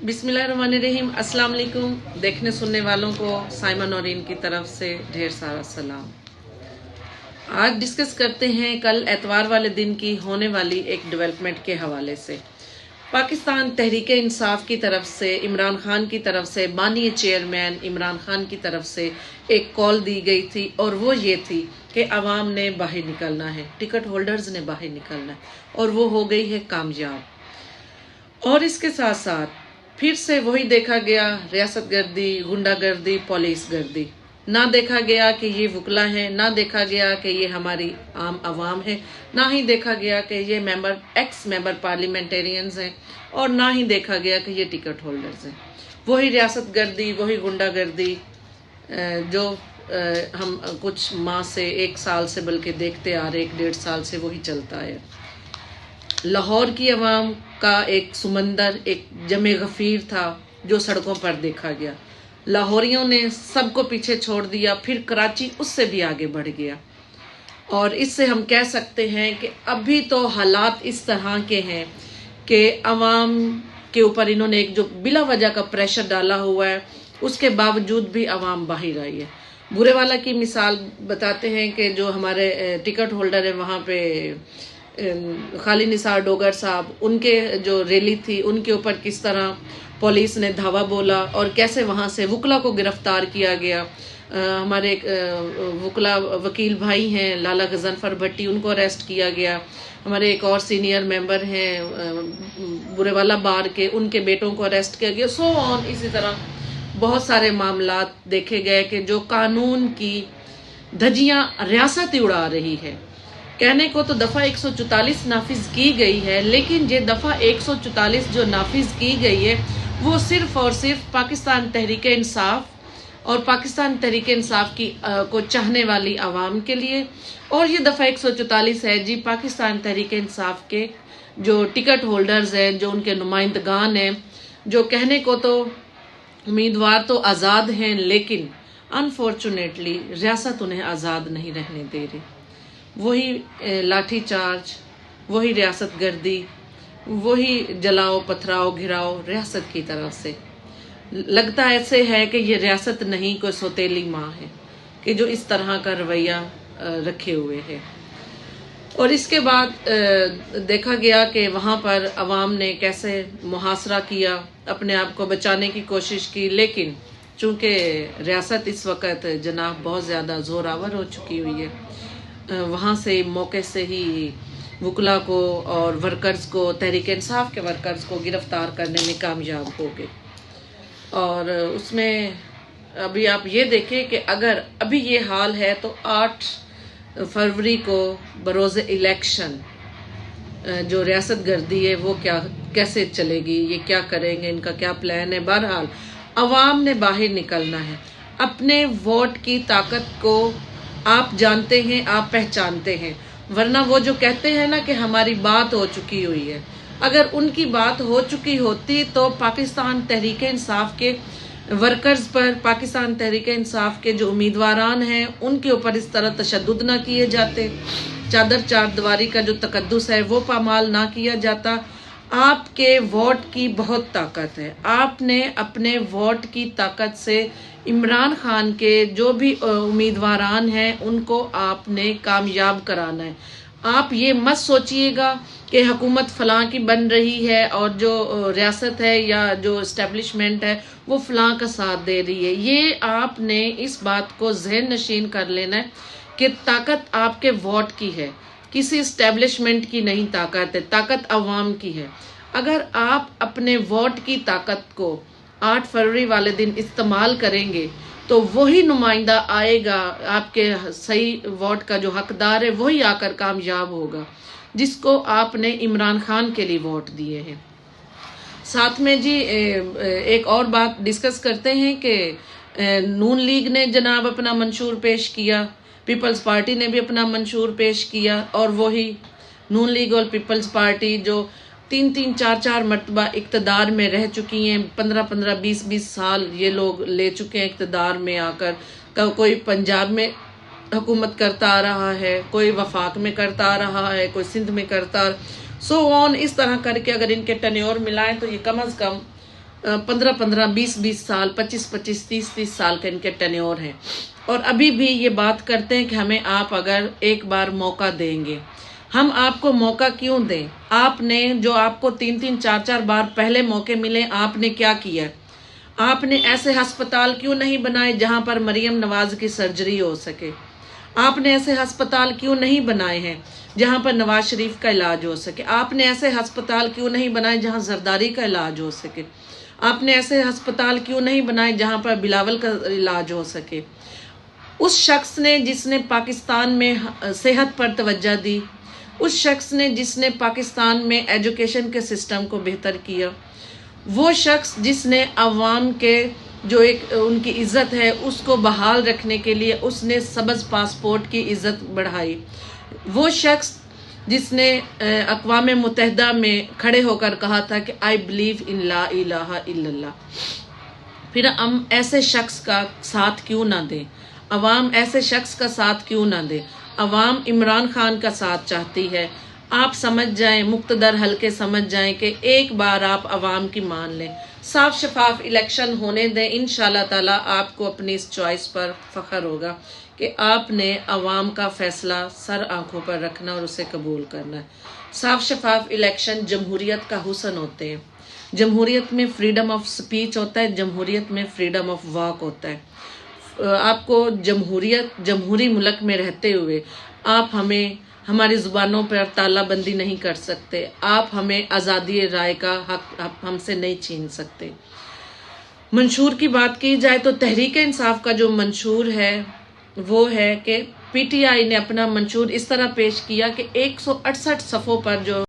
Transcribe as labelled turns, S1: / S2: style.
S1: बिस्मिल्लाहिर्रहमानिर्रहीम। अस्सलाम वालेकुम। देखने सुनने वालों को साइमा नौरीन की तरफ से ढेर सारा सलाम। आज डिस्कस करते हैं कल एतवार वाले दिन की होने वाली एक डेवलपमेंट के हवाले से। पाकिस्तान तहरीक इंसाफ की तरफ से इमरान खान की तरफ से माननीय चेयरमैन इमरान खान की तरफ से एक कॉल दी गई थी और वो ये थी कि आवाम ने बाहर निकलना है, टिकट होल्डर्स ने बाहर निकलना है और वो हो गई है कामयाब। और इसके साथ साथ फिर से वही देखा गया, रियासत गर्दी, गुंडागर्दी, पुलिस गर्दी। ना देखा गया कि ये वकला है, ना देखा गया कि ये हमारी आम आवाम है, ना ही देखा गया कि ये एक्स मेंबर पार्लियामेंटेरियंस हैं, और ना ही देखा गया कि ये टिकट होल्डर्स हैं। वही रियासत गर्दी, वही गुंडागर्दी जो हम कुछ माह से, एक साल से बल्कि देखते आ रहे, 1-1.5 साल से वही चलता है। लाहौर की आवाम का एक समंदर, एक जमे गफीर था जो सड़कों पर देखा गया। लाहौरियों ने सबको पीछे छोड़ दिया, फिर कराची उससे भी आगे बढ़ गया। और इससे हम कह सकते हैं कि अभी तो हालात इस तरह के हैं कि आवाम के ऊपर इन्होंने एक जो बिला वजह का प्रेशर डाला हुआ है, उसके बावजूद भी आवाम बाहर आई है। बुरे वाला की मिसाल बताते हैं कि जो हमारे टिकट होल्डर है वहाँ पे खाली निसार डोगर साहब, उनके जो रैली थी उनके ऊपर किस तरह पुलिस ने धावा बोला और कैसे वहाँ से वकला को गिरफ्तार किया गया। हमारे वकला वकील भाई हैं लाला गजनफर भट्टी, उनको अरेस्ट किया गया। हमारे एक और सीनियर मेंबर हैं बुरेवाला बार के, उनके बेटों को अरेस्ट किया गया। सो ऑन, इसी तरह बहुत सारे मामलात देखे गए कि जो कानून की धज्जियां रियासत ही उड़ा रही है। कहने को तो दफ़ा 144 नाफिज की गई है, लेकिन ये दफ़ा 144 जो नाफिज की गई है वो सिर्फ और सिर्फ पाकिस्तान तहरीक इंसाफ और पाकिस्तान तहरीक इंसाफ की को चाहने वाली आवाम के लिए। और ये दफ़ा 144 है जी पाकिस्तान तहरीक इंसाफ के जो टिकट होल्डर्स हैं, जो उनके नुमाइंदगान हैं, जो कहने को तो उम्मीदवार तो आज़ाद हैं, लेकिन अनफॉर्चुनेटली रियासत उन्हें आज़ाद नहीं रहने दे रही। वही लाठी चार्ज, वही रियासत गर्दी, वही जलाओ पथराओ घिराओ रियासत की तरफ से। लगता ऐसे है कि ये रियासत नहीं, कोई सौतेली माँ है कि जो इस तरह का रवैया रखे हुए है। और इसके बाद देखा गया कि वहाँ पर अवाम ने कैसे मुहासरा किया, अपने आप को बचाने की कोशिश की, लेकिन चूँकि रियासत इस वक्त जनाब बहुत ज़्यादा ज़ोरावर हो चुकी हुई है, वहाँ से मौके से ही वकला को और वर्कर्स को, तहरीक इंसाफ के वर्कर्स को गिरफ्तार करने में कामयाब हो गए। और उसमें अभी आप ये देखें कि अगर अभी ये हाल है तो 8 फरवरी को बरोज़ इलेक्शन जो रियासत गर्दी है वो कैसे चलेगी, ये क्या करेंगे, इनका क्या प्लान है। बहरहाल अवाम ने बाहर निकलना है। अपने वोट की ताकत को आप जानते हैं, आप पहचानते हैं, वरना वो जो कहते हैं ना कि हमारी बात हो चुकी हुई है, अगर उनकी बात हो चुकी होती तो पाकिस्तान तहरीक इंसाफ के वर्कर्स पर, पाकिस्तान तहरीक इंसाफ के जो उम्मीदवारान हैं उनके ऊपर इस तरह तशद्दुद ना किए जाते, चादर चारदीवारी का जो तकद्दुस है वो पामाल ना किया जाता। आपके वोट की बहुत ताकत है। आपने अपने वोट की ताकत से इमरान खान के जो भी उम्मीदवारान हैं उनको आपने कामयाब कराना है। आप ये मत सोचिएगा कि हुकूमत फलां की बन रही है और जो रियासत है या जो इस्टेब्लिशमेंट है वो फलां का साथ दे रही है। ये आपने इस बात को ज़हन नशीन कर लेना है कि ताकत आपके वोट की है, किसी इस्टेब्लिशमेंट की नहीं ताकत है, ताकत अवाम की है। अगर आप अपने वोट की ताकत को 8 फरवरी वाले दिन इस्तेमाल करेंगे तो वही नुमाइंदा आएगा, आपके सही वोट का जो हकदार है वही आकर कामयाब होगा जिसको आपने इमरान खान के लिए वोट दिए हैं। साथ में जी एक और बात डिस्कस करते हैं कि नून लीग ने जनाब अपना मंशूर पेश किया, पीपल्स पार्टी ने भी अपना मंशूर पेश किया, और वही नून लीग और पीपल्स पार्टी जो 3-3, 4-4 मरतबा इक़्तिदार में रह चुकी हैं, 15-15, 20-20 साल ये लोग ले चुके हैं इक़्तिदार में आकर। कोई पंजाब में हुकूमत करता आ रहा है, कोई वफाक में करता आ रहा है, कोई सिंध में करता, सो ऑन। इस तरह करके अगर इनके टन्योर मिलाएं तो ये कम अज़ कम 15-15, 20-20 साल, 25-25, 30-30 साल का इनके टेन्योर हैं, और अभी भी ये बात करते हैं कि हमें आप अगर एक बार मौका देंगे। हम आपको मौका क्यों दें? आपने जो आपको 3-3, 4-4 बार पहले मौके मिले, आपने क्या किया? आपने ऐसे अस्पताल क्यों नहीं बनाए जहां पर मरियम नवाज की सर्जरी हो सके? आपने ऐसे अस्पताल क्यों नहीं बनाए हैं जहां पर नवाज शरीफ का इलाज हो सके? आपने ऐसे अस्पताल क्यों नहीं बनाए जहां जरदारी का इलाज हो सके? आपने ऐसे अस्पताल क्यों नहीं बनाए जहां पर बिलावल का इलाज हो सके? उस शख्स ने जिसने पाकिस्तान में सेहत पर तवज्जो दी, उस शख्स ने जिसने पाकिस्तान में एजुकेशन के सिस्टम को बेहतर किया, वो शख्स जिसने अवाम के जो एक उनकी इज़्ज़त है उसको बहाल रखने के लिए उसने सबज पासपोर्ट की इज़्ज़त बढ़ाई, वो शख्स जिसने अक़वाम मुत्तहिदा में खड़े होकर कहा था कि आई बिलीव इन ला इलाहा इल्लल्लाह। फिर हम ऐसे शख्स का साथ क्यों ना दें? अवाम ऐसे शख्स का साथ क्यों ना दे? अवाम इमरान खान का साथ चाहती है। आप समझ जाएं, मुक्तदर हल्के समझ जाएं कि एक बार आप अवाम की मान लें, साफ शफाफ इलेक्शन होने दें। इंशाल्लाह ताला आपको अपनी इस चॉइस पर फख्र होगा कि आपने अवाम का फैसला सर आंखों पर रखना और उसे कबूल करना है। साफ शफाफ इलेक्शन जमहूरियत का हुस्न होते हैं। जमहूरियत में फ्रीडम ऑफ स्पीच होता है, जमहूरियत में फ्रीडम ऑफ वॉक होता है। आपको जमहूरी मुल्क में रहते हुए आप हमें हमारी ज़ुबानों पर तालाबंदी नहीं कर सकते। आप हमें आज़ादी राय का हक हमसे नहीं छीन सकते। मंशूर की बात की जाए तो तहरीक इंसाफ का जो मंशूर है वो है कि पीटीआई ने अपना मंशूर इस तरह पेश किया कि 168 सफ़ों पर जो